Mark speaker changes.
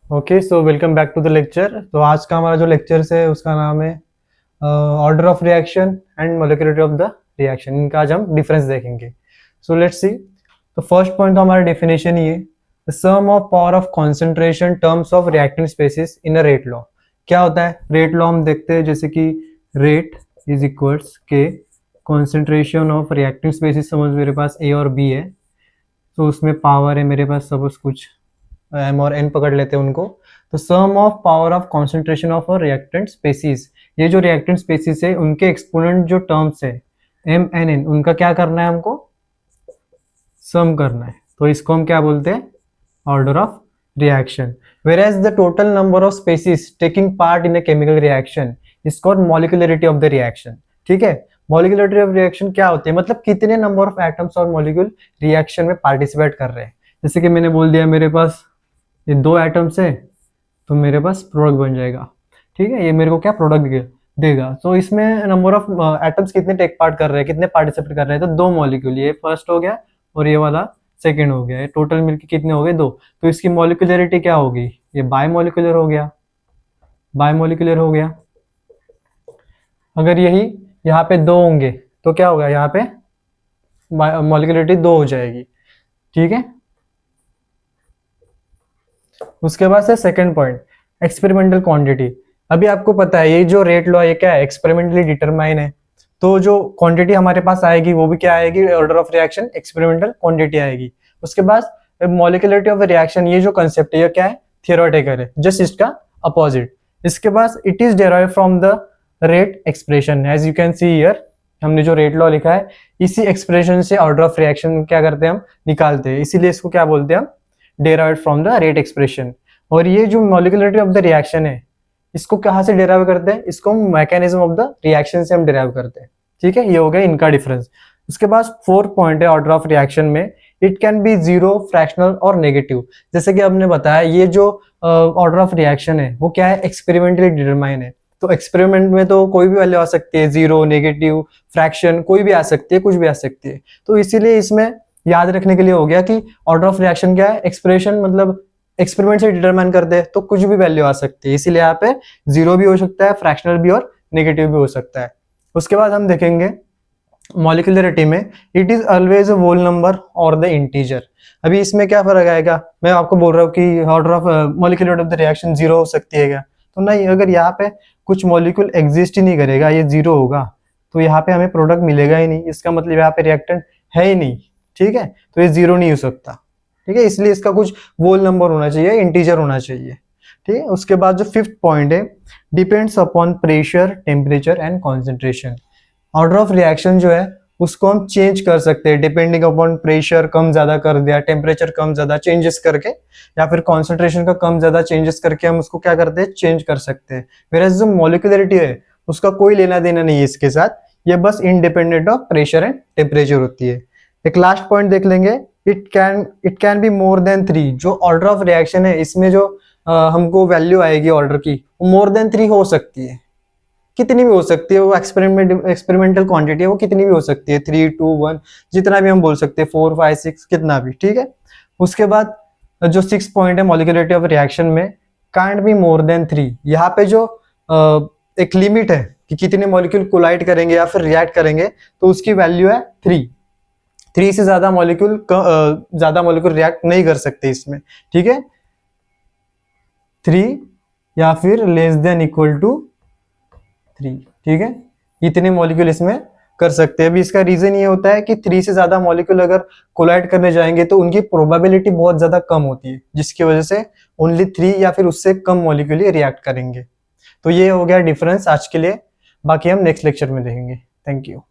Speaker 1: Okay, so welcome back to the lecture. तो आज का हमारा जो लेक्चर है उसका नाम है order of reaction and molecularity of the reaction. इनका आज हम डिफरेंस देखेंगे। So let's see. तो फर्स्ट पॉइंट तो हमारा डेफिनेशन ही है, the sum of power of concentration terms of reacting species in a rate law. क्या होता है रेट लॉ? हम देखते हैं जैसे कि रेट इज इक्वल्स के कॉन्सेंट्रेशन ऑफ रिएक्टिंग स्पेसिस। समझ मेरे पास ए और बी है, तो उसमें पावर है मेरे पास सपोज कुछ एम और एन पकड़ लेते हैं उनको। तो sum of power of concentration of reactant species, ये जो रिएक्टेंट स्पेसीज है उनके एक्सपोनेंट जो टर्म्स है एम एन एन, उनका क्या करना है, हमको सम करना है। तो इसको हम क्या बोलते हैं? Order of reaction. whereas the total number of species taking part in a chemical reaction is called molecularity of the reaction। ठीक है, molecularity of reaction क्या होती है? मतलब कितने नंबर ऑफ एटम्स और मॉलिक्यूल रिएक्शन में पार्टिसिपेट कर रहे हैं। जैसे कि मैंने बोल दिया मेरे पास ये 2 एटम्स है, तो मेरे पास प्रोडक्ट बन जाएगा। ठीक है, ये मेरे को क्या प्रोडक्ट देगा। तो इसमें नंबर ऑफ एटम्स कितने टेक पार्ट कर रहे हैं, कितने पार्टिसिपेट कर रहे हैं? तो 2 मॉलिक्यूल, ये फर्स्ट हो गया और ये वाला सेकेंड हो गया। टोटल मिलके कितने हो गए? 2। तो इसकी मॉलिक्यूलरिटी क्या होगी? ये बायमॉलिक्यूलर हो गया, बायमॉलिक्यूलर हो गया। अगर यही यहाँ पे 2 होंगे तो क्या होगा? यहाँ पे मॉलिक्यूलरिटी 2 हो जाएगी। ठीक है, उसके बाद से सेकंड पॉइंट, एक्सपेरिमेंटल क्वांटिटी। अभी आपको पता है ये जो रेट लॉ, ये क्या है? एक्सपेरिमेंटली डिटरमाइन है। तो जो क्वांटिटी हमारे पास आएगी वो भी क्या आएगी? Order of reaction experimental quantity आएगी। उसके बाद मॉलिक्यूलरिटी ऑफ रिएक्शन, ये जो कंसेप्ट है ये क्या है? थियोरेटिकल है, जस्ट इसका अपोजिट। इसके बाद it is derive from the rate expression. As you can see here, हमने जो रेट लॉ लिखा है इसी एक्सप्रेशन से ऑर्डर ऑफ रिएक्शन क्या करते हैं? हम निकालते हैं। इसीलिए इसको क्या बोलते हैं हम? Derived from the rate expression. और ये जो मॉलिक्यूलरिटी ऑफ द रिएक्शन है इसको कहाँ से डेराइव करते हैं? इसको मैकेनिज्म ऑफ द रिएक्शन से हम डेराइव करते हैं। ठीक है, ये हो गया इनका डिफरेंस। उसके बाद फोर्थ पॉइंट है ऑर्डर ऑफ रिएक्शन में, it can be zero, fractional और नेगेटिव। जैसे कि हमने बताया ये जो ऑर्डर ऑफ रिएक्शन है वो क्या है? एक्सपेरिमेंटली डिटरमाइन है। तो एक्सपेरिमेंट में तो कोई भी वैल्यू आ सकती है, जीरो, नेगेटिव, फ्रैक्शन, कोई भी आ सकती है, कुछ भी आ सकती है। तो इसीलिए इसमें याद रखने के लिए हो गया कि ऑर्डर ऑफ रिएक्शन क्या है? एक्सप्रेशन मतलब एक्सपेरिमेंट से डिटरमाइन कर दे तो कुछ भी वैल्यू आ सकती है। इसीलिए यहाँ पे जीरो भी हो सकता है, फ्रैक्शनल भी और नेगेटिव भी हो सकता है। उसके बाद हम देखेंगे मॉलिक्यूलरिटी में, it is always a whole number और द इंटीजर। अभी इसमें क्या फर्क आएगा? मैं आपको बोल रहा हूँ कि order of molecularity of the reaction zero हो सकती है क्या? तो नहीं, अगर यहाँ पे कुछ मॉलिक्यूल एग्जिस्ट ही नहीं करेगा, ये जीरो होगा, तो यहाँ पे हमें प्रोडक्ट मिलेगा ही नहीं। इसका मतलब यहाँ पे रिएक्टेंट है ही नहीं। ठीक है, तो ये जीरो नहीं हो सकता। ठीक है, इसलिए इसका कुछ वोल नंबर होना चाहिए, इंटीजर होना चाहिए। ठीक है, उसके बाद जो फिफ्थ पॉइंट है, depends upon pressure, temperature and concentration. Order of reaction जो है उसको हम चेंज कर सकते हैं डिपेंडिंग अपॉन प्रेशर कम ज्यादा कर दिया, टेम्परेचर कम ज्यादा चेंजेस करके, या फिर कॉन्सेंट्रेशन का कम ज्यादा चेंजेस करके हम उसको क्या करते हैं? चेंज कर सकते हैं। वेयर जो मॉलिक्यूलरिटी है उसका कोई लेना देना नहीं है इसके साथ, ये बस independent of pressure and temperature होती है। एक लास्ट पॉइंट देख लेंगे, it can be more than 3। जो ऑर्डर ऑफ रिएक्शन है इसमें जो हमको वैल्यू आएगी ऑर्डर की, वो मोर देन 3 हो सकती है, कितनी भी हो सकती है। वो एक्सपेरिमेंटल क्वांटिटी है, वो कितनी भी हो सकती है, 3, 2, 1, जितना भी हम बोल सकते हैं, 4, 5, 6, कितना भी। ठीक है, उसके बाद जो 6 पॉइंट है मॉलिक्यूलरिटी ऑफ रिएक्शन में, कांट बी मोर देन 3। यहाँ पे जो एक लिमिट है कि कितने मॉलिक्यूल कोलाइड करेंगे या फिर रिएक्ट करेंगे, तो उसकी वैल्यू है 3। 3 से ज्यादा मॉलिक्यूल रिएक्ट नहीं कर सकते इसमें। ठीक है, 3 या फिर लेस देन इक्वल टू 3। ठीक है, इतने मॉलिक्यूल इसमें कर सकते हैं। अभी इसका रीजन ये होता है कि 3 से ज्यादा मॉलिक्यूल अगर कोलाइड करने जाएंगे तो उनकी प्रोबेबिलिटी बहुत ज्यादा कम होती है, जिसकी वजह से ओनली 3 या फिर उससे कम मॉलिक्यूल ही रिएक्ट करेंगे। तो ये हो गया डिफरेंस आज के लिए, बाकी हम नेक्स्ट लेक्चर में देखेंगे। Thank you.